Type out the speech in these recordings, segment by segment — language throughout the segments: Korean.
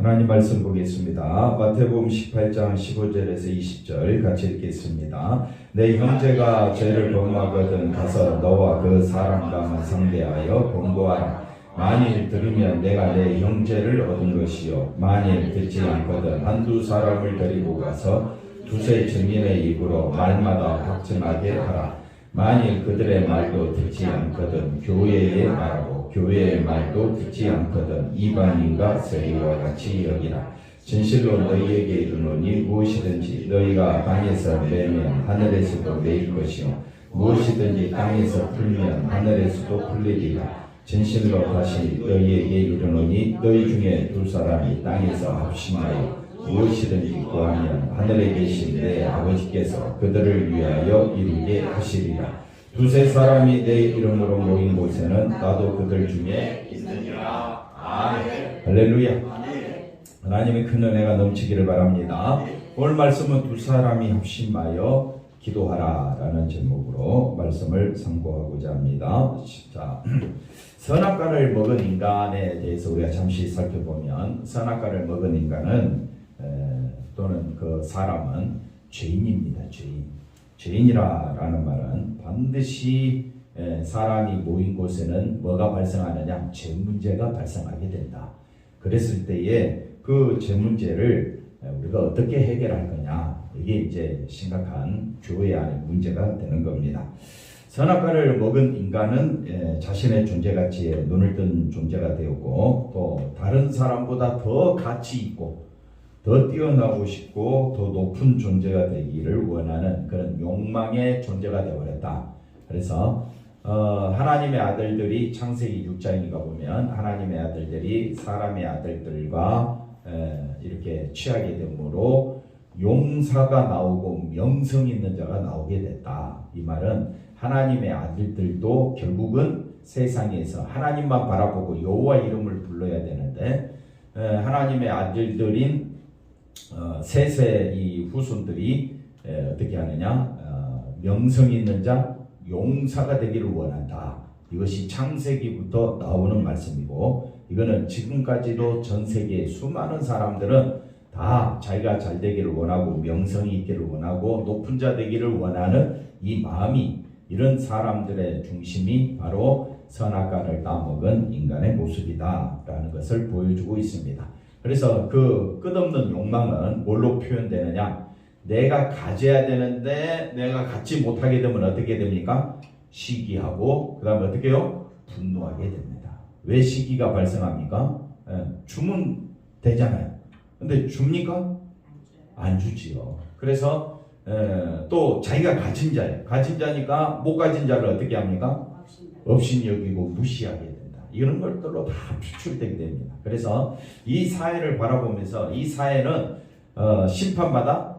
하나님 말씀 보겠습니다. 마태복음 18장 15절에서 20절 같이 읽겠습니다. 내 형제가 죄를 범하거든 가서 너와 그 사람과만 상대하여 권고하라. 만일 들으면 내가 내 형제를 얻은 것이요 만일 듣지 않거든 한두 사람을 데리고 가서 두세 증인의 입으로 말마다 확증하게 하라. 만일 그들의 말도 듣지 않거든 교회에 말하고 교회의 말도 듣지 않거든 이방인과 세리와 같이 여기라. 진실로 너희에게 이르노니 무엇이든지 너희가 땅에서 매면 하늘에서도 매일 것이요 무엇이든지 땅에서 풀면 하늘에서도 풀리리라. 진실로 다시 너희에게 이르노니 너희 중에 두 사람이 땅에서 합심하여 무엇이든지 구하면 하늘에 계신 내 아버지께서 그들을 위하여 이루게 하시리라. 두세 사람이 내 이름으로 모인 곳에는 나도 그들 중에 있느니라. 아멘. 할렐루야. 하나님의 큰 은혜가 넘치기를 바랍니다. 오늘 말씀은 두 사람이 합심하여 기도하라 라는 제목으로 말씀을 상고하고자 합니다. 자, 선악과를 먹은 인간에 대해서 우리가 잠시 살펴보면 선악과를 먹은 인간은 또는 그 사람은 죄인입니다. 죄인이라는 말은 반드시 사람이 모인 곳에는 뭐가 발생하느냐? 죄 문제가 발생하게 된다. 그랬을 때에 그 죄 문제를 우리가 어떻게 해결할 거냐? 이게 이제 심각한 교회 안의 문제가 되는 겁니다. 선악과를 먹은 인간은 자신의 존재 가치에 눈을 뜬 존재가 되었고 또 다른 사람보다 더 가치 있고 더 뛰어나고 싶고 더 높은 존재가 되기를 원하는 그런 욕망의 존재가 되어버렸다. 그래서 하나님의 아들들이 창세기 6장인가 보면 하나님의 아들들이 사람의 아들들과 이렇게 취하게 되므로 용사가 나오고 명성 있는 자가 나오게 됐다. 이 말은 하나님의 아들들도 결국은 세상에서 하나님만 바라보고 여호와 이름을 불러야 되는데 하나님의 아들들인 셋의 이 후손들이 어떻게 하느냐? 명성 있는 자, 용사가 되기를 원한다. 이것이 창세기부터 나오는 말씀이고 이거는 지금까지도 전 세계의 수많은 사람들은 다 자기가 잘 되기를 원하고 명성이 있기를 원하고 높은 자 되기를 원하는 이 마음이 이런 사람들의 중심이 바로 선악과를 따먹은 인간의 모습이다 라는 것을 보여주고 있습니다. 그래서 그 끝없는 욕망은 뭘로 표현되느냐? 내가 가져야 되는데 내가 갖지 못하게 되면 어떻게 됩니까? 시기하고 그 다음에 어떻게 해요? 분노하게 됩니다. 왜 시기가 발생합니까? 주면 되잖아요. 근데 줍니까? 안 주지요. 그래서 또 자기가 가진 자예요. 가진 자니까 못 가진 자를 어떻게 합니까? 없인 여기고 무시하게 된다. 이런 것들로 다 표출되게 됩니다. 그래서 이 사회를 바라보면서 이 사회는 심판마다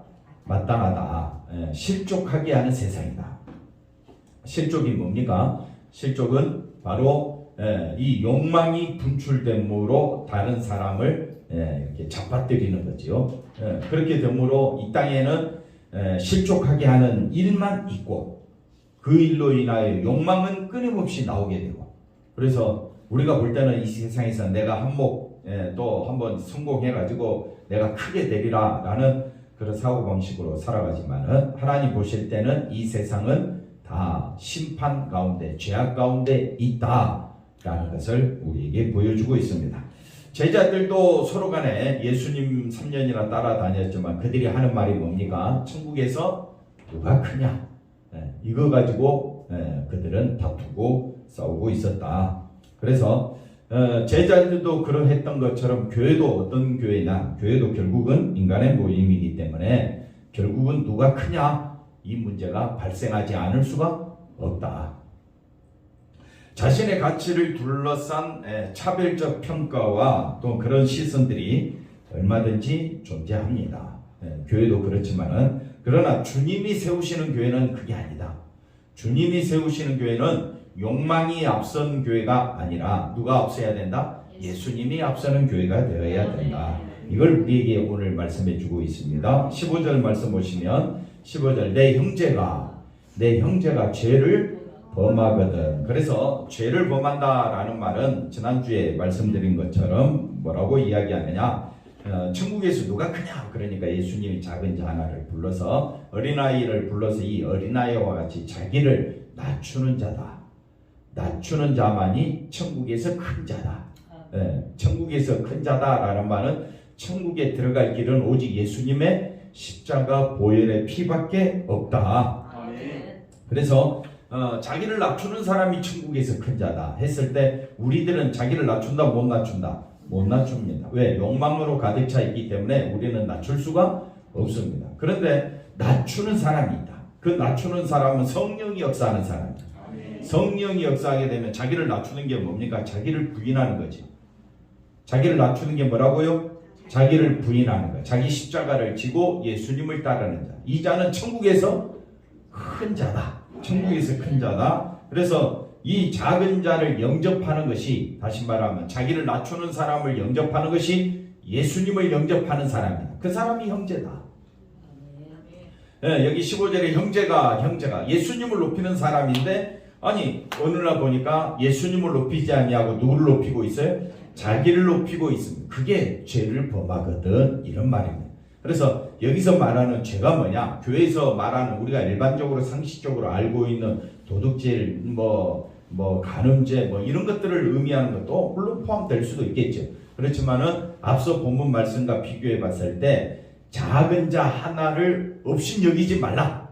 마땅하다. 실족하게 하는 세상이다. 실족이 뭡니까? 실족은 바로 이 욕망이 분출됨으로 다른 사람을 이렇게 잡아뜨리는 거지요. 그렇게 되므로 이 땅에는 실족하게 하는 일만 있고 그 일로 인하여 욕망은 끊임없이 나오게 되고 그래서 우리가 볼 때는 이 세상에서 내가 한몫 또 한번 성공해가지고 내가 크게 되리라 라는 그런 사고방식으로 살아가지만은 하나님 보실 때는 이 세상은 다 심판 가운데 죄악 가운데 있다 라는 것을 우리에게 보여주고 있습니다. 제자들도 서로 간에 예수님 3년이나 따라다녔지만 그들이 하는 말이 뭡니까? 천국에서 누가 크냐? 이거 가지고 그들은 다투고 싸우고 있었다. 그래서 제자들도 그러했던 것처럼 교회도 어떤 교회나 교회도 결국은 인간의 모임이기 때문에 결국은 누가 크냐? 이 문제가 발생하지 않을 수가 없다. 자신의 가치를 둘러싼 차별적 평가와 또 그런 시선들이 얼마든지 존재합니다. 교회도 그렇지만은 그러나 주님이 세우시는 교회는 그게 아니다. 주님이 세우시는 교회는 욕망이 앞선 교회가 아니라 누가 앞서야 된다? 예수님이 앞서는 교회가 되어야 된다. 이걸 우리에게 오늘 말씀해 주고 있습니다. 15절 말씀 보시면 15절 내 형제가 죄를 범하거든. 그래서 죄를 범한다라는 말은 지난주에 말씀드린 것처럼 뭐라고 이야기하느냐? 천국에서 누가 크냐? 그러니까 예수님이 작은 자 하나를 불러서 어린아이를 불러서 이 어린아이와 같이 자기를 낮추는 자다. 낮추는 자만이 천국에서 큰 자다. 천국에서 큰 자다라는 말은 천국에 들어갈 길은 오직 예수님의 십자가 보혈의 피밖에 없다. 그래서 자기를 낮추는 사람이 천국에서 큰 자다 했을 때 우리들은 자기를 낮춘다 못 낮춘다? 못 낮춥니다. 왜? 욕망으로 가득 차 있기 때문에 우리는 낮출 수가 없습니다. 그런데 낮추는 사람이 있다. 그 낮추는 사람은 성령이 역사하는 사람이다. 성령이 역사하게 되면 자기를 낮추는 게 뭡니까? 자기를 부인하는 거지. 자기를 낮추는 게 뭐라고요? 자기를 부인하는 거야. 자기 십자가를 지고 예수님을 따르는 자. 이 자는 천국에서 큰 자다. 천국에서 큰 자다. 그래서 이 작은 자를 영접하는 것이, 다시 말하면 자기를 낮추는 사람을 영접하는 것이 예수님을 영접하는 사람이다. 그 사람이 형제다. 여기 15절에 형제가 예수님을 높이는 사람인데, 아니 어느 날 보니까 예수님을 높이지 아니하고 누구를 높이고 있어요? 자기를 높이고 있습니다. 그게 죄를 범하거든, 이런 말입니다. 그래서 여기서 말하는 죄가 뭐냐? 교회에서 말하는 우리가 일반적으로 상식적으로 알고 있는 도둑질, 간음죄, 이런 것들을 의미하는 것도 물론 포함될 수도 있겠죠. 그렇지만은 앞서 본문 말씀과 비교해 봤을 때 작은 자 하나를 없인 여기지 말라.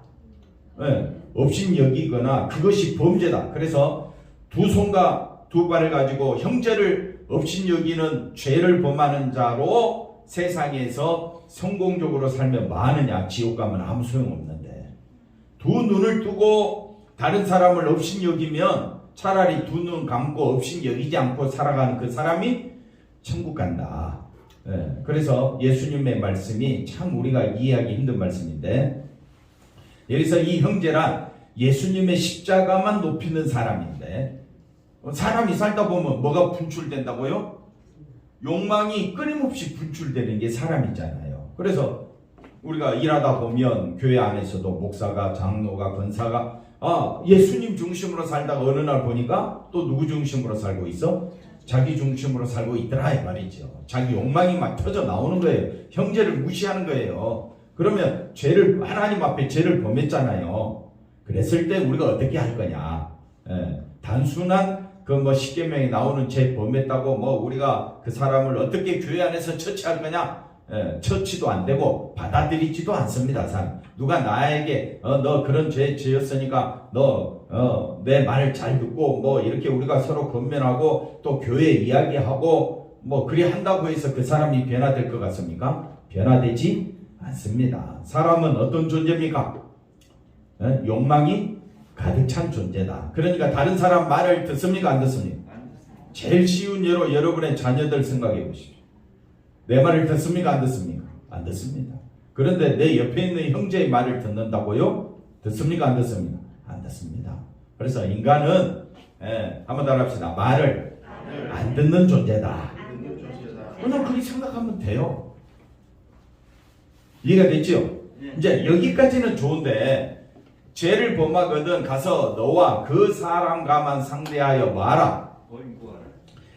없인 여기거나 그것이 범죄다. 그래서 두 손과 두 발을 가지고 형제를 없인 여기는 죄를 범하는 자로 세상에서 성공적으로 살면 많으냐? 지옥 가면 아무 소용없는데, 두 눈을 뜨고 다른 사람을 없인 여기면 차라리 두 눈 감고 없인 여기지 않고 살아가는 그 사람이 천국 간다. 그래서 예수님의 말씀이 참 우리가 이해하기 힘든 말씀인데, 여기서 이 형제란 예수님의 십자가만 높이는 사람인데, 사람이 살다 보면 뭐가 분출된다고요? 욕망이 끊임없이 분출되는 게 사람이잖아요. 그래서 우리가 일하다 보면 교회 안에서도 목사가, 장로가, 권사가 예수님 중심으로 살다가 어느 날 보니까 또 누구 중심으로 살고 있어? 자기 중심으로 살고 있더라 이 말이죠. 자기 욕망이 막 터져 나오는 거예요. 형제를 무시하는 거예요. 그러면 하나님 앞에 죄를 범했잖아요. 그랬을 때 우리가 어떻게 할 거냐? 단순한 십계명에 나오는 죄 범했다고 우리가 그 사람을 어떻게 교회 안에서 처치할 거냐? 처치도 안 되고 받아들이지도 않습니다. 누가 나에게 너 그런 죄 지었으니까 너 내 말을 잘 듣고 이렇게 우리가 서로 권면하고 또 교회 이야기하고 그리 한다고 해서 그 사람이 변화될 것 같습니까? 변화되지 않습니다. 사람은 어떤 존재입니까? 욕망이 가득 찬 존재다. 그러니까 다른 사람 말을 듣습니까? 안 듣습니까? 제일 쉬운 예로 여러분의 자녀들 생각해 보십시오. 내 말을 듣습니까? 안 듣습니까? 안 듣습니다. 그런데 내 옆에 있는 형제의 말을 듣는다고요? 듣습니까? 안 듣습니까? 안 듣습니다. 그래서 인간은 한번 더 합시다. 말을 안 듣는 존재다. 그냥 그렇게 생각하면 돼요. 이해가 됐죠? 이제 여기까지는 좋은데, 죄를 범하거든 가서 너와 그 사람과만 상대하여 말아.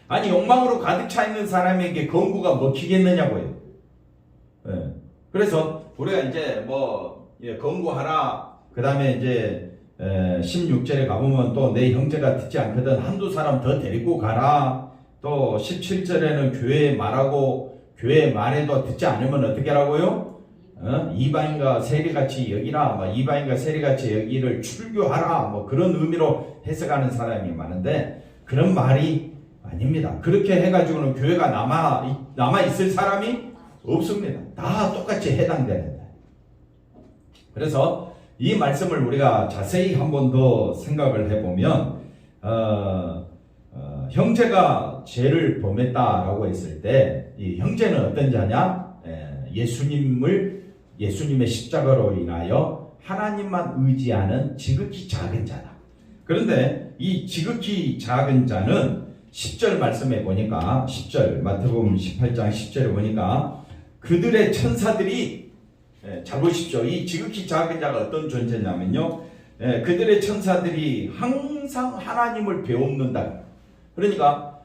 아니 욕망으로 가득 차 있는 사람에게 권고가 먹히겠느냐고요. 그래서 우리가 이제 권고하라. 그 다음에 이제 16절에 가보면 또 내 형제가 듣지 않거든 한두 사람 더 데리고 가라. 또 17절에는 교회에 말하고 교회 말해도 듣지 않으면 어떻게 하라고요? 이방인과 세리같이 여기라. 이방인과 세리같이 여기를 출교하라. 그런 의미로 해석하는 사람이 많은데 그런 말이 아닙니다. 그렇게 해가지고는 교회가 남아있을 사람이 없습니다. 다 똑같이 해당되는데. 그래서 이 말씀을 우리가 자세히 한 번 더 생각을 해보면 형제가 죄를 범했다라고 했을 때 이 형제는 어떤 자냐? 예수님의 십자가로 인하여 하나님만 의지하는 지극히 작은 자다. 그런데 이 지극히 작은 자는 10절 말씀에 보니까 10절 마태복음 18장 10절에 보니까 그들의 천사들이 잘 보십시오. 이 지극히 작은 자가 어떤 존재냐면요. 그들의 천사들이 항상 하나님을 배웁는다. 그러니까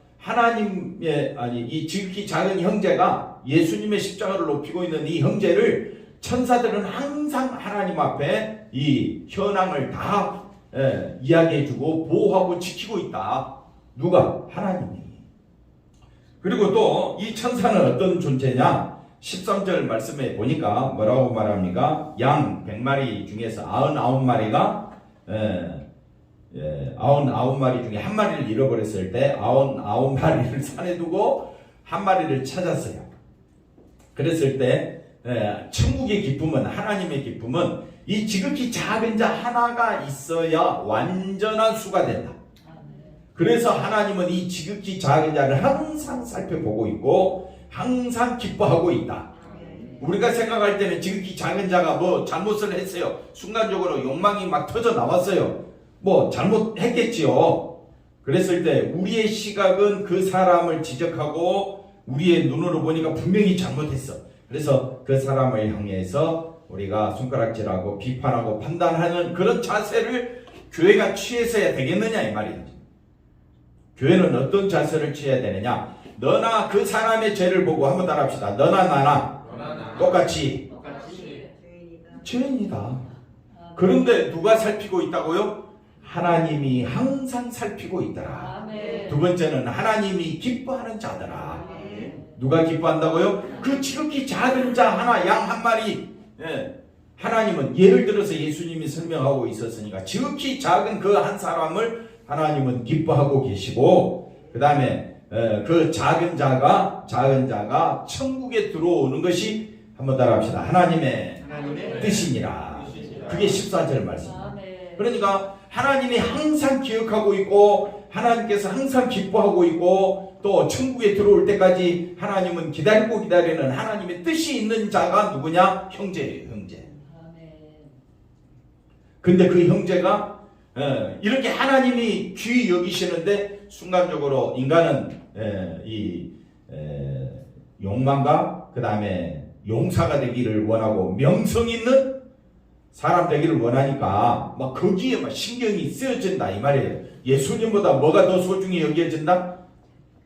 이 지극히 작은 형제가 예수님의 십자가를 높이고 있는 이 형제를 천사들은 항상 하나님 앞에 이 현황을 다 이야기해주고 보호하고 지키고 있다. 누가? 하나님이. 그리고 또 이 천사는 어떤 존재냐? 13절 말씀에 보니까 뭐라고 말합니까? 양 100마리 중에서 99마리가 99마리 중에 한 마리를 잃어버렸을 때 99마리를 산에 두고 한 마리를 찾았어요. 그랬을 때 천국의 기쁨은, 하나님의 기쁨은 이 지극히 작은 자 하나가 있어야 완전한 수가 된다. 그래서 하나님은 이 지극히 작은 자를 항상 살펴보고 있고 항상 기뻐하고 있다. 우리가 생각할 때는 지극히 작은 자가 뭐 잘못을 했어요. 순간적으로 욕망이 막 터져 나왔어요. 뭐 잘못했겠지요. 그랬을 때 우리의 시각은 그 사람을 지적하고 우리의 눈으로 보니까 분명히 잘못했어. 그래서 그 사람을 향해서 우리가 손가락질하고 비판하고 판단하는 그런 자세를 교회가 취해서야 되겠느냐 이 말이지. 교회는 어떤 자세를 취해야 되느냐? 너나 그 사람의 죄를 보고 한번 따라합시다. 너나 나나 똑같이 죄인이다. 그런데 누가 살피고 있다고요? 하나님이 항상 살피고 있더라. 두 번째는 하나님이 기뻐하는 자더라. 누가 기뻐한다고요? 그 지극히 작은 자 하나, 양 한 마리. 하나님은 예를 들어서 예수님이 설명하고 있었으니까 지극히 작은 그 한 사람을 하나님은 기뻐하고 계시고, 그 다음에 그 작은 자가 천국에 들어오는 것이 한번 따라합시다. 하나님의 뜻이니라. 그게 14절 말씀입니다. 그러니까 하나님이 항상 기억하고 있고 하나님께서 항상 기뻐하고 있고 또 천국에 들어올 때까지 하나님은 기다리는 하나님의 뜻이 있는 자가 누구냐? 형제예요. 형제. 근데 그 형제가 이렇게 하나님이 귀히 여기시는데 순간적으로 인간은 욕망과 그 다음에 용사가 되기를 원하고 명성 있는 사람 되기를 원하니까 막 거기에 막 신경이 쓰여진다 이 말이에요. 예수님보다 뭐가 더 소중히 여겨진다?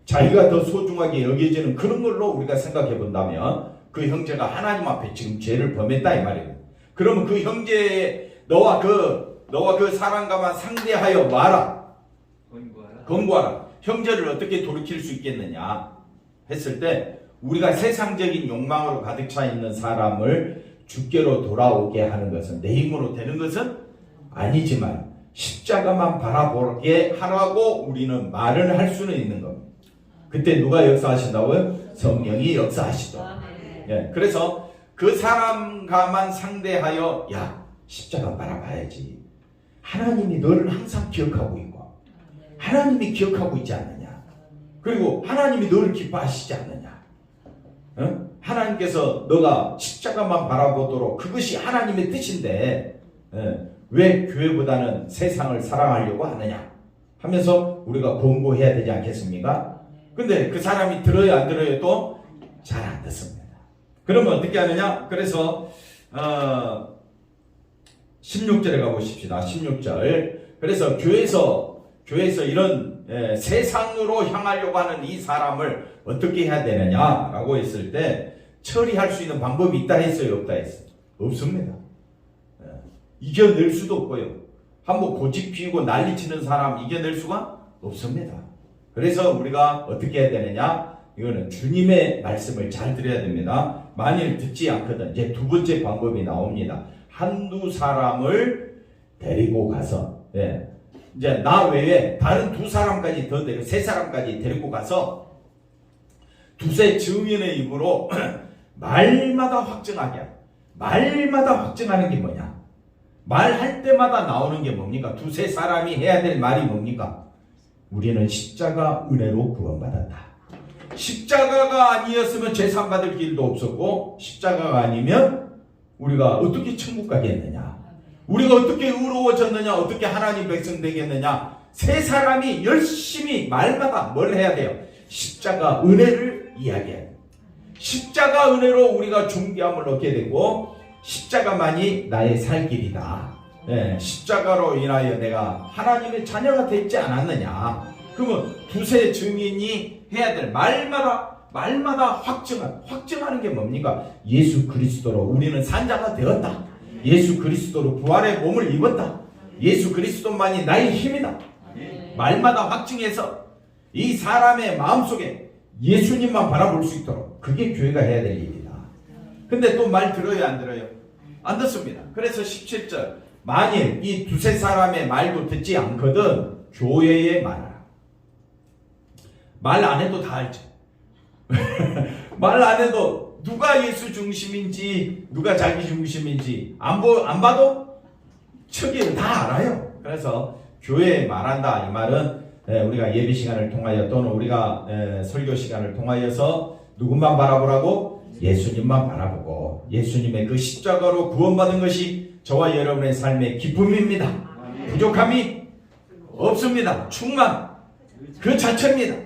자기가 더 소중하게 여겨지는 그런 걸로 우리가 생각해 본다면 그 형제가 하나님 앞에 지금 죄를 범했다 이 말이에요. 그러면 그 형제 너와 그 사람과만 상대하여 마라. 권고하라. 형제를 어떻게 돌이킬 수 있겠느냐 했을 때 우리가 세상적인 욕망으로 가득 차 있는 사람을 주께로 돌아오게 하는 것은 내 힘으로 되는 것은 아니지만 십자가만 바라보게 하라고 우리는 말을 할 수는 있는 겁니다. 그때 누가 역사하신다고요? 성령이 역사하시죠. 그래서 그 사람과만 상대하여 십자가 바라봐야지. 하나님이 너를 항상 기억하고 있고 하나님이 기억하고 있지 않느냐. 그리고 하나님이 너를 기뻐하시지 않느냐. 하나님께서 너가 십자가만 바라보도록 그것이 하나님의 뜻인데 왜 교회보다는 세상을 사랑하려고 하느냐 하면서 우리가 권고해야 되지 않겠습니까? 근데 그 사람이 들어요 안 들어요? 또 잘 안 듣습니다. 그러면 어떻게 하느냐? 그래서 16절에 가보십시다. 16절. 그래서 교회에서 이런 세상으로 향하려고 하는 이 사람을 어떻게 해야 되느냐라고 했을 때 처리할 수 있는 방법이 있다 했어요? 없다 했어요? 없습니다. 이겨낼 수도 없고요. 한번 고집 피우고 난리치는 사람 이겨낼 수가 없습니다. 그래서 우리가 어떻게 해야 되느냐? 이거는 주님의 말씀을 잘 들어야 됩니다. 만일 듣지 않거든 이제 두 번째 방법이 나옵니다. 한두 사람을 데리고 가서 이제 나 외에 다른 두 사람까지 더 데리고 세 사람까지 데리고 가서 두세 증인의 입으로 말마다 확증하게 말마다 확증하는 게 뭐냐? 말할 때마다 나오는 게 뭡니까? 두세 사람이 해야 될 말이 뭡니까? 우리는 십자가 은혜로 구원받았다. 십자가가 아니었으면 죄산 받을 길도 없었고 십자가가 아니면 우리가 어떻게 천국 가겠느냐? 우리가 어떻게 의로워졌느냐? 어떻게 하나님 백성 되겠느냐? 세 사람이 열심히 말마다 뭘 해야 돼요? 십자가 은혜를 이야기해야 돼요. 십자가 은혜로 우리가 존귀함을 얻게 되고 십자가만이 나의 살 길이다. 십자가로 인하여 내가 하나님의 자녀가 됐지 않았느냐? 그러면 두세 증인이 해야 될 말마다 말마다 확증하는 게 뭡니까? 예수 그리스도로 우리는 산자가 되었다. 예수 그리스도로 부활의 몸을 입었다. 예수 그리스도만이 나의 힘이다. 말마다 확증해서 이 사람의 마음속에 예수님만 바라볼 수 있도록, 그게 교회가 해야 될 일이다. 근데 또 말 들어요, 안 들어요? 안 듣습니다. 그래서 17절, 만일 이 두세 사람의 말도 듣지 않거든 교회에 말하라. 말 안 해도 다 알죠. 말 안 해도 누가 예수 중심인지 누가 자기 중심인지 안 봐도 척이 다 알아요. 그래서 교회에 말한다, 이 말은 우리가 예배 시간을 통하여 또는 우리가 설교 시간을 통하여서 누구만 바라보라고? 예수님만 바라보고 예수님의 그 십자가로 구원받은 것이 저와 여러분의 삶의 기쁨입니다. 부족함이 없습니다. 충만 그 자체입니다.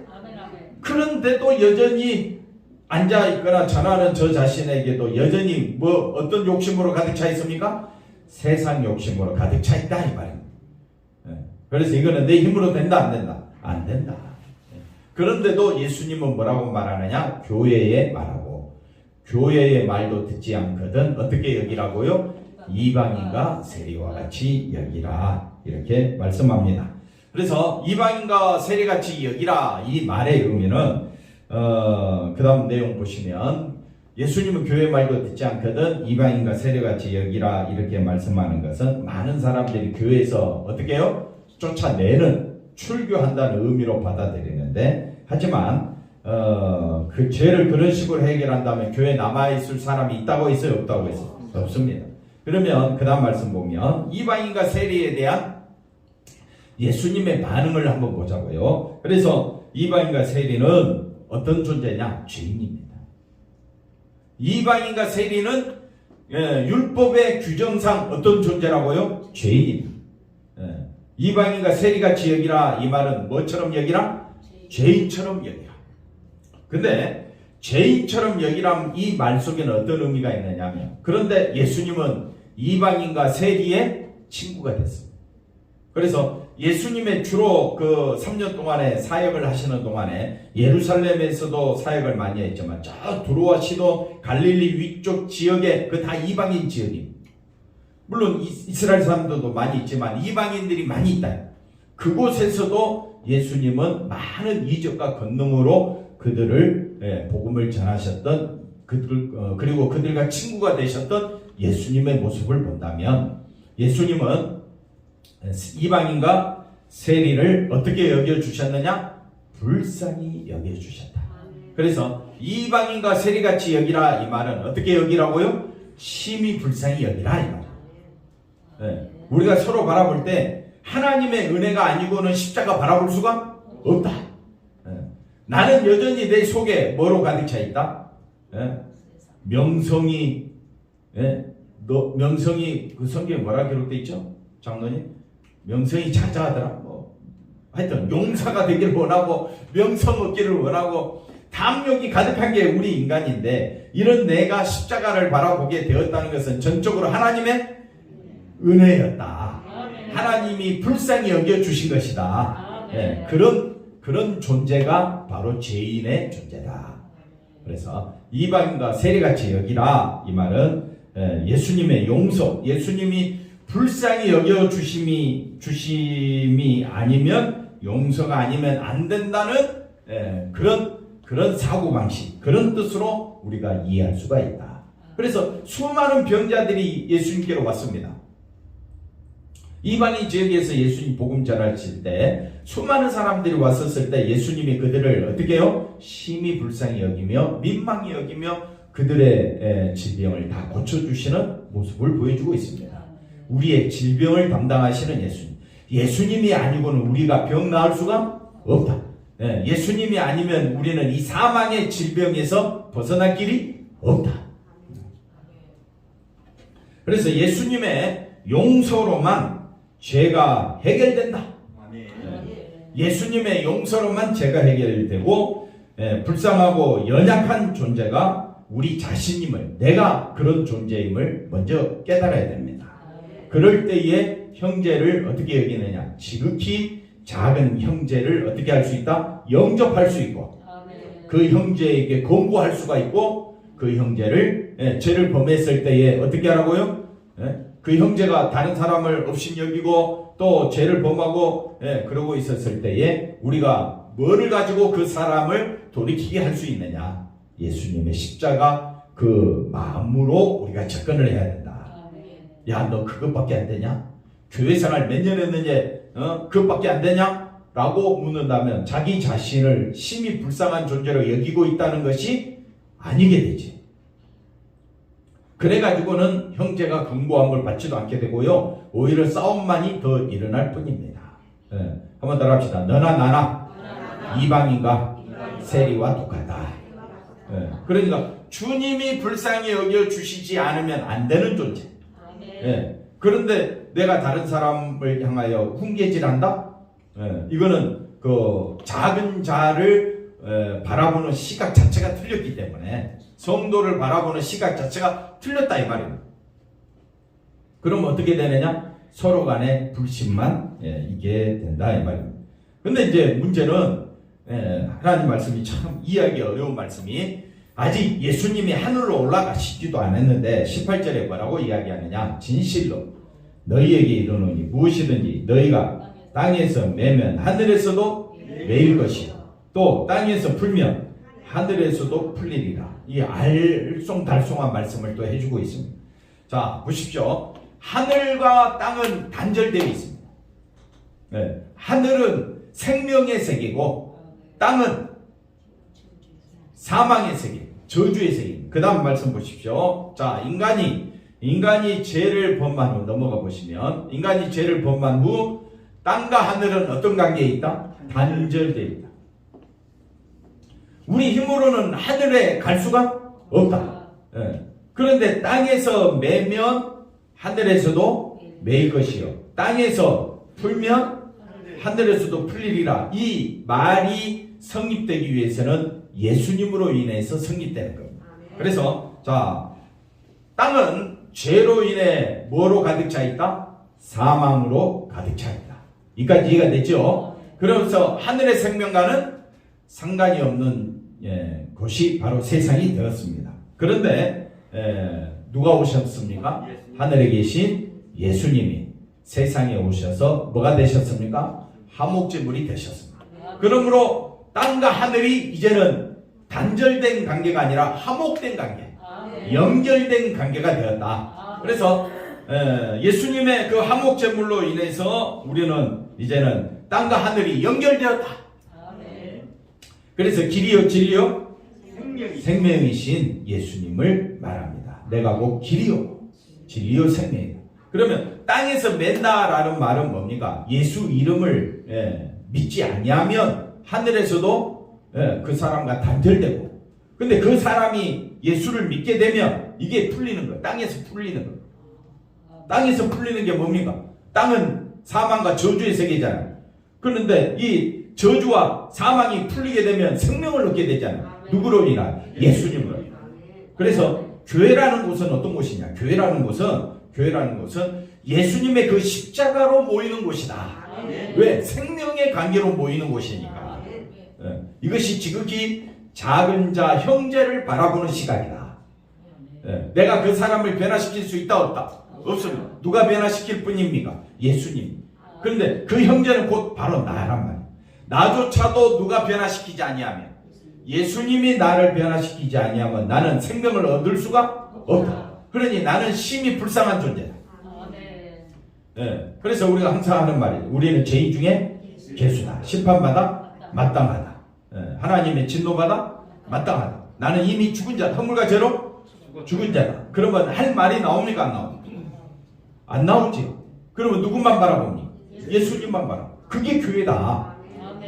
그런데도 여전히 앉아있거나 전하는 저 자신에게도 여전히 어떤 욕심으로 가득 차 있습니까? 세상 욕심으로 가득 차 있다, 이 말입니다. 그래서 이거는 내 힘으로 된다, 안 된다? 안 된다. 그런데도 예수님은 뭐라고 말하느냐? 교회에 말하고, 교회의 말도 듣지 않거든 어떻게 여기라고요? 이방인과 세리와 같이 여기라, 이렇게 말씀합니다. 그래서 이방인과 세리같이 여기라, 이 말의 의미는 그 다음 내용 보시면 예수님은 교회 말도 듣지 않거든 이방인과 세리같이 여기라, 이렇게 말씀하는 것은 많은 사람들이 교회에서 어떻게 해요? 쫓아내는, 출교한다는 의미로 받아들이는데, 하지만 그 죄를 그런 식으로 해결한다면 교회에 남아있을 사람이 있다고 했어요? 없다고 했어요? 없습니다. 그러면 그 다음 말씀 보면 이방인과 세리에 대한 예수님의 반응을 한번 보자고요. 그래서 이방인과 세리는 어떤 존재냐? 죄인입니다. 이방인과 세리는 율법의 규정상 어떤 존재라고요? 죄인입니다. 이방인과 세리같이 여기라, 이 말은 뭐처럼 여기라? 죄인처럼 여기라. 근데 죄인처럼 여기란 이 말 속에는 어떤 의미가 있느냐면, 그런데 예수님은 이방인과 세리의 친구가 됐습니다. 그래서 예수님의 주로 그 3년 동안에 사역을 하시는 동안에 예루살렘에서도 사역을 많이 했지만 저 두로와 시돈 갈릴리 위쪽 지역에 그 다 이방인 지역입니다. 물론 이스라엘 사람들도 많이 있지만 이방인들이 많이 있다. 그곳에서도 예수님은 많은 이적과 권능으로 그들을 복음을 전하셨던 그리고 그들과 친구가 되셨던 예수님의 모습을 본다면, 예수님은 이방인과 세리를 어떻게 여겨주셨느냐? 불쌍히 여겨주셨다. 그래서 이방인과 세리같이 여기라, 이 말은 어떻게 여기라고요? 심히 불쌍히 여기라, 이 말. 우리가 서로 바라볼 때 하나님의 은혜가 아니고는 십자가 바라볼 수가 없다. 나는 여전히 내 속에 뭐로 가득 차 있다? 명성이, 명성이 그 성경에 뭐라 기록되어 있죠? 장로님? 명성이 자자하더라. 하여튼 용사가 되기를 원하고 명성 얻기를 원하고 탐욕이 가득한 게 우리 인간인데, 이런 내가 십자가를 바라보게 되었다는 것은 전적으로 하나님의 은혜였다. 하나님이 불쌍히 여겨주신 것이다. 그런 존재가 바로 죄인의 존재다. 그래서 이방인과 세리같이 여기라, 이 말은 예수님의 용서, 예수님이 불쌍히 여겨주심이 아니면, 용서가 아니면 안 된다는 그런 사고방식, 그런 뜻으로 우리가 이해할 수가 있다. 그래서 수많은 병자들이 예수님께로 왔습니다. 이방인 지역에서 예수님 복음 전하실 때 수많은 사람들이 왔었을 때 예수님이 그들을 어떻게 해요? 심히 불쌍히 여기며 민망히 여기며 그들의 질병을 다 고쳐주시는 모습을 보여주고 있습니다. 우리의 질병을 담당하시는 예수님. 예수님이 아니고는 우리가 병 나을 수가 없다. 예수님이 아니면 우리는 이 사망의 질병에서 벗어날 길이 없다. 그래서 예수님의 용서로만 죄가 해결된다. 예수님의 용서로만 죄가 해결되고, 불쌍하고 연약한 존재가 우리 자신임을, 내가 그런 존재임을 먼저 깨달아야 됩니다. 그럴 때에 형제를 어떻게 여기느냐? 지극히 작은 형제를 어떻게 할 수 있다? 영접할 수 있고, 그 형제에게 권고할 수가 있고 그 형제를 죄를 범했을 때에 어떻게 하라고요? 그 형제가 다른 사람을 업신여기고 또 죄를 범하고 그러고 있었을 때에 우리가 뭐를 가지고 그 사람을 돌이키게 할 수 있느냐? 예수님의 십자가 그 마음으로 우리가 접근을 해야 된다. 야, 너 그것밖에 안 되냐? 교회 생활 몇 년 했는지 그것밖에 안 되냐? 라고 묻는다면 자기 자신을 심히 불쌍한 존재로 여기고 있다는 것이 아니게 되지. 그래가지고는 형제가 권고함을 받지도 않게 되고요. 오히려 싸움만이 더 일어날 뿐입니다. 한번 더 합시다. 너나 나나 이방인과 세리와 똑같다. 그러니까 주님이 불쌍히 여겨주시지 않으면 안 되는 존재. 그런데 내가 다른 사람을 향하여 훈계질한다? 이거는 그 작은 자를 바라보는 시각 자체가 틀렸기 때문에 성도를 바라보는 시각 자체가 틀렸다 이 말입니다. 그럼 어떻게 되느냐? 서로 간에 불신만 이게 된다 이 말입니다. 근데 이제 문제는 하나님 말씀이 참 이해하기 어려운 말씀이 아직 예수님이 하늘로 올라가시지도 않았는데 18절에 뭐라고 이야기하느냐? 진실로 너희에게 이르노니 무엇이든지 너희가 땅에서 매면 하늘에서도 매일 것이요 또 땅에서 풀면 하늘에서도 풀리리라. 이 알쏭달쏭한 말씀을 또 해주고 있습니다. 자 보십시오. 하늘과 땅은 단절되어 있습니다. 하늘은 생명의 세계고 땅은 사망의 세계, 저주의 세계. 그 다음 말씀 보십시오. 자 인간이 죄를 범한 후 넘어가 보시면 인간이 죄를 범한 후 땅과 하늘은 어떤 관계에 있다? 단절되어 있다. 우리 힘으로는 하늘에 갈 수가 없다. 그런데 땅에서 매면 하늘에서도 매일 것이요 땅에서 풀면 하늘에서도 풀리리라. 이 말이 성립되기 위해서는 예수님으로 인해서 성립되는 겁니다. 그래서 자 땅은 죄로 인해 뭐로 가득 차 있다? 사망으로 가득 차 있다. 이까지 이해가 됐죠? 그러면서 하늘의 생명과는 상관이 없는 곳이 바로 세상이 되었습니다. 그런데 누가 오셨습니까? 하늘에 계신 예수님이 세상에 오셔서 뭐가 되셨습니까? 화목제물이 되셨습니다. 그러므로 땅과 하늘이 이제는 단절된 관계가 아니라 화목된 관계, 연결된 관계가 되었다. 그래서 예수님의 그 화목제물로 인해서 우리는 이제는 땅과 하늘이 연결되었다. 그래서 길이요 진리요 생명이신 예수님을 말합니다. 내가 곧 길이요 진리요 생명이다. 그러면 땅에서 맨다라는 말은 뭡니까? 예수 이름을 믿지 아니하면 하늘에서도 그 사람과 단절되고, 근데 그 사람이 예수를 믿게 되면 이게 풀리는 거예요. 땅에서 풀리는 거예요. 땅에서 풀리는 게 뭡니까? 땅은 사망과 저주의 세계잖아요. 그런데 이 저주와 사망이 풀리게 되면 생명을 얻게 되잖아요. 누구로 인하? 예수님으로. 그래서 교회라는 곳은 어떤 곳이냐? 교회라는 곳은 예수님의 그 십자가로 모이는 곳이다. 왜? 생명의 관계로 모이는 곳이니까. 이것이 지극히 작은 자 형제를 바라보는 시각이다. 내가 그 사람을 변화시킬 수 있다 없다? 없습니다. 누가 변화시킬 뿐입니까? 예수님. 그런데 그 형제는 곧 바로 나란 말이에요. 나조차도 누가 변화시키지 아니하면, 예수님이 나를 변화시키지 아니하면 나는 생명을 얻을 수가 없다. 그러니 나는 심히 불쌍한 존재다. 그래서 우리가 항상 하는 말이에요. 우리는 죄인 중에 괴수다. 심판받아 마땅하다. 하나님의 진노받아 마땅하다. 나는 이미 죽은 자다. 허물과 죄로 죽은 자다. 그러면 할 말이 나옵니까? 안 나옵니까? 안 나오지. 그러면 누구만 바라봅니까? 예수님만 바라보. 그게 교회다.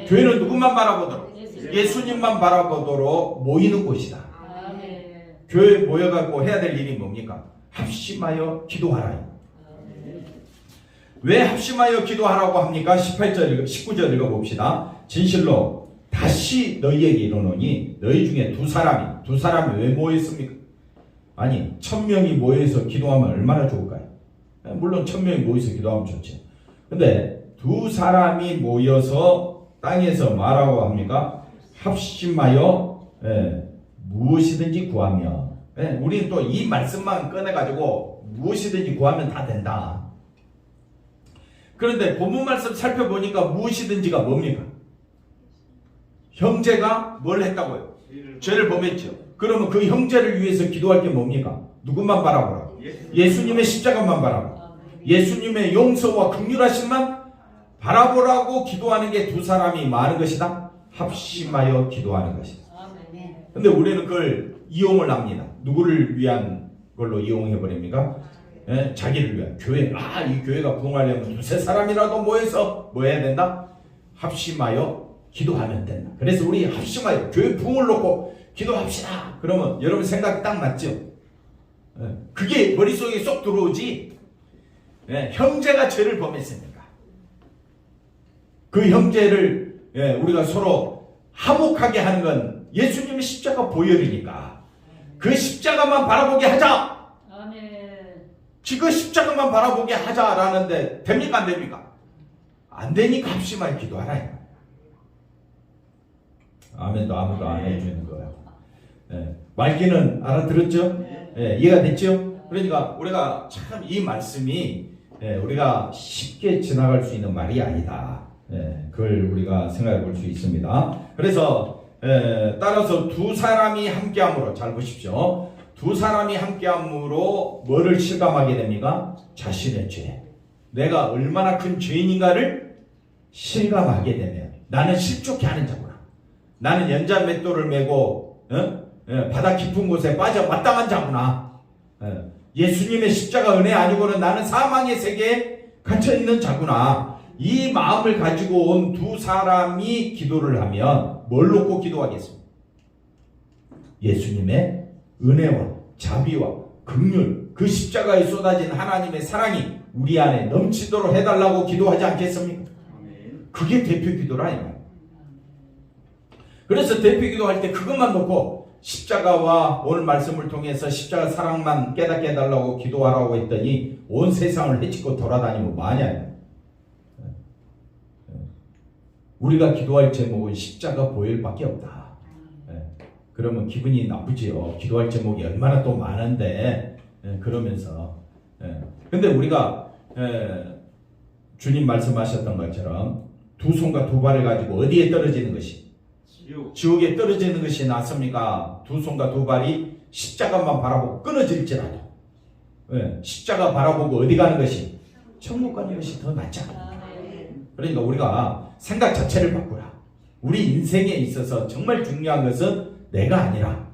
교회는 누구만 바라보도록? 예수님만 바라보도록 모이는 곳이다. 교회에 모여갖고 해야 될 일이 뭡니까? 합심하여 기도하라. 왜 합심하여 기도하라고 합니까? 18절, 19절 읽어봅시다. 진실로 다시 너희에게 이르노니 너희 중에 두 사람이 왜 모였습니까? 아니 1000명이 모여서 기도하면 얼마나 좋을까요? 물론 1000명이 모여서 기도하면 좋지. 근데 두 사람이 모여서 땅에서 말하고 합니까? 합심하여 무엇이든지 구하면, 우리는 또 이 말씀만 꺼내가지고 무엇이든지 구하면 다 된다. 그런데 본문 말씀 살펴보니까 무엇이든지가 뭡니까? 형제가 뭘 했다고요? 죄를 범했죠. 그러면 그 형제를 위해서 기도할 게 뭡니까? 누구만 바라보라고? 예수님의 십자가만 바라보고, 예수님의 용서와 긍휼하심만 바라보라고 기도하는 게 두 사람이 많은 것이다. 합심하여 기도하는 것이다. 근데 우리는 그걸 이용을 합니다. 누구를 위한 걸로 이용해 버립니까? 자기를 위한 교회. 이 교회가 부흥하려면 두세 사람이라도 모여서 뭐 해야 된다? 합심하여 기도하면 된다. 그래서 우리 합심하여 교회 부흥을 놓고 기도합시다. 그러면 여러분 생각이 딱 맞죠? 그게 머릿속에 쏙 들어오지. 형제가 죄를 범했으니까 그 형제를 우리가 서로 화목하게 하는 건 예수님의 십자가 보혈이니까 그 십자가만 바라보게 하자. 그 십자가만 바라보게 하자라는데 됩니까 안 됩니까? 안 되니까 합심하여 기도하라. 아멘도 아무도 안 해주는 거예요. 말귀는 알아들었죠? 이해가 됐죠? 그러니까 우리가 참 이 말씀이 우리가 쉽게 지나갈 수 있는 말이 아니다. 그걸 우리가 생각해 볼 수 있습니다. 그래서 따라서 두 사람이 함께함으로, 잘 보십시오. 두 사람이 함께함으로 뭐를 실감하게 됩니까? 자신의 죄. 내가 얼마나 큰 죄인인가를 실감하게 되면 나는 실족해 하는 자구나. 나는 연자 맷돌을 메고 바다 깊은 곳에 빠져 마땅한 자구나. 예수님의 십자가 은혜 아니고는 나는 사망의 세계에 갇혀있는 자구나. 이 마음을 가지고 온 두 사람이 기도를 하면 뭘 놓고 기도하겠습니까? 예수님의 은혜와 자비와 긍휼, 그 십자가에 쏟아진 하나님의 사랑이 우리 안에 넘치도록 해달라고 기도하지 않겠습니까? 그게 대표 기도라 이 말이에요. 그래서 대표 기도할 때 그것만 놓고 십자가와 오늘 말씀을 통해서 십자가 사랑만 깨닫게 해달라고 기도하라고 했더니 온 세상을 헤치고 돌아다니면 뭐하냐. 우리가 기도할 제목은 십자가 보혈밖에 없다. 그러면 기분이 나쁘지요. 기도할 제목이 얼마나 또 많은데. 그러면서 근데 우리가 주님 말씀하셨던 것처럼 두 손과 두 발을 가지고 어디에 떨어지는 것이? 지옥에 떨어지는 것이 낫습니까? 두 손과 두 발이 십자가만 바라보고 끊어질지라도 십자가 바라보고 어디 가는 것이? 천국 가는 것이 더 낫지 않습니까? 그러니까 우리가 생각 자체를 바꾸라. 우리 인생에 있어서 정말 중요한 것은 내가 아니라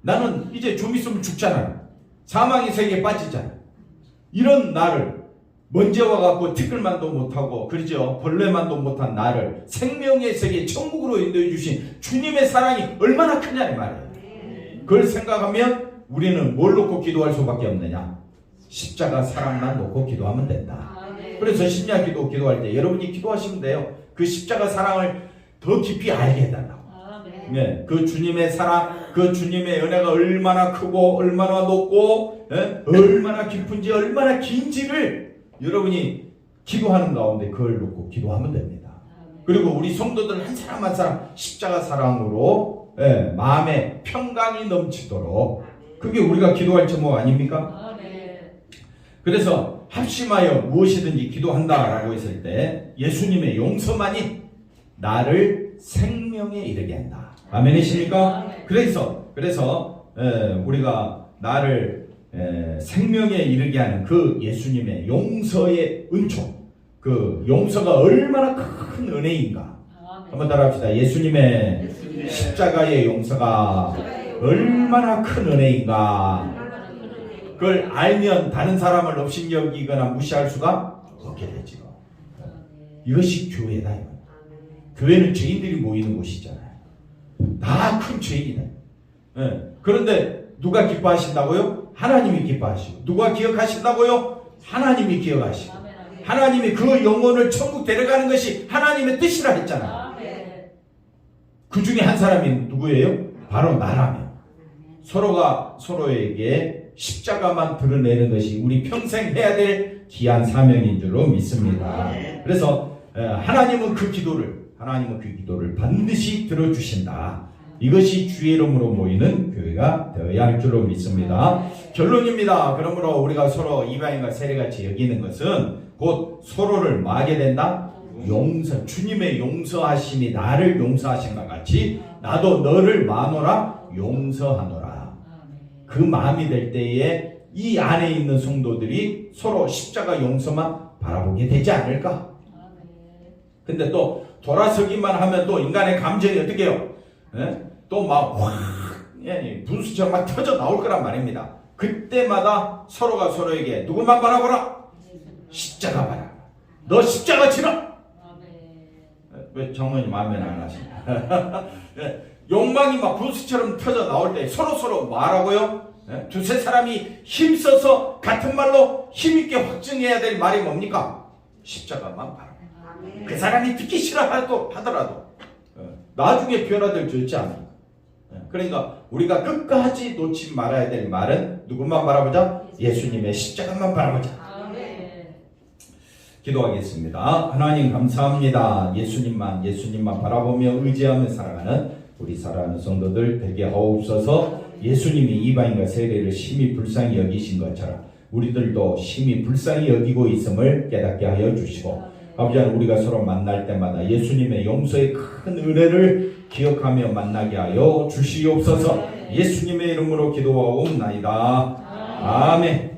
나는 이제 좀 있으면 죽잖아요. 사망의 세계에 빠지잖아요. 이런 나를 먼저 와갖고 티끌만도 못하고 그러죠. 벌레만도 못한 나를 생명의 세계 천국으로 인도해 주신 주님의 사랑이 얼마나 크냐 이 말이에요. 그걸 생각하면 우리는 뭘 놓고 기도할 수밖에 없느냐? 십자가 사랑만 놓고 기도하면 된다. 그래서 심야기도 기도할 때 여러분이 기도하시면 돼요. 그 십자가 사랑을 더 깊이 알게 해달라고. 그 주님의 사랑, 그 주님의 은혜가 얼마나 크고 얼마나 높고 얼마나 깊은지 얼마나 긴지를 여러분이 기도하는 가운데 그걸 놓고 기도하면 됩니다. 그리고 우리 성도들 한 사람 한 사람 십자가 사랑으로 마음에 평강이 넘치도록, 그게 우리가 기도할 제목 아닙니까? 그래서 합심하여 무엇이든지 기도한다라고 했을 때 예수님의 용서만이 나를 생명에 이르게 한다. 아멘이십니까? 그래서 우리가 나를 생명에 이르게 하는 그 예수님의 용서의 은총, 그 용서가 얼마나 큰 은혜인가 한번 따라합시다. 예수님의 십자가의 용서가 얼마나 큰 은혜인가. 그걸 알면 다른 사람을 업신여기거나 무시할 수가 없게 되죠. 이것이 교회다. 교회는 죄인들이 모이는 곳이잖아요. 다 큰 죄인이다. 그런데 누가 기뻐하신다고요? 하나님이 기뻐하시고. 누가 기억하신다고요? 하나님이 기억하시고. 하나님이 그 영혼을 천국 데려가는 것이 하나님의 뜻이라 했잖아요. 그 중에 한 사람이 누구예요? 바로 나라며. 서로가 서로에게 십자가만 드러내는 것이 우리 평생 해야 될 귀한 사명인 줄로 믿습니다. 그래서 하나님은 그 기도를 반드시 들어주신다. 이것이 주의 이름으로 모이는 교회가 되어야 할 줄로 믿습니다. 결론입니다. 그러므로 우리가 서로 이방인과 세례같이 여기는 것은 곧 서로를 뭐 하게 된다? 용서, 주님의 용서하심이 나를 용서하신 것 같이 나도 너를 마노라 용서하노라. 그 마음이 될 때에 이 안에 있는 성도들이 서로 십자가 용서만 바라보게 되지 않을까? 근데 또 돌아서기만 하면 또 인간의 감정이 어떻게 해요? 또 막 분수처럼 막 터져 나올 거란 말입니다. 그때마다 서로가 서로에게 누구만 바라보라? 십자가 바라. 너 십자가 지라. 왜 장로님 마음에 안 하시나? 욕망이 막 분수처럼 터져 나올 때 서로 말하고요. 두세 사람이 힘써서 같은 말로 힘있게 확증해야 될 말이 뭡니까? 십자가만 바라. 그 사람이 듣기 싫어하더라도 나중에 변화될 수 있지 않습니까? 그러니까 우리가 끝까지 놓지 말아야 될 말은 누구만 바라보자? 예수님의 십자가만 바라보자. 기도하겠습니다. 하나님 감사합니다. 예수님만 바라보며 의지하며 살아가는 우리 사랑하는 성도들 되게 하옵소서. 예수님이 이방인과 세례를 심히 불쌍히 여기신 것처럼 우리들도 심히 불쌍히 여기고 있음을 깨닫게 하여 주시고, 아버지 하나님, 우리가 서로 만날 때마다 예수님의 용서의 큰 은혜를 기억하며 만나게 하여 주시옵소서. 예수님의 이름으로 기도하옵나이다. 아멘.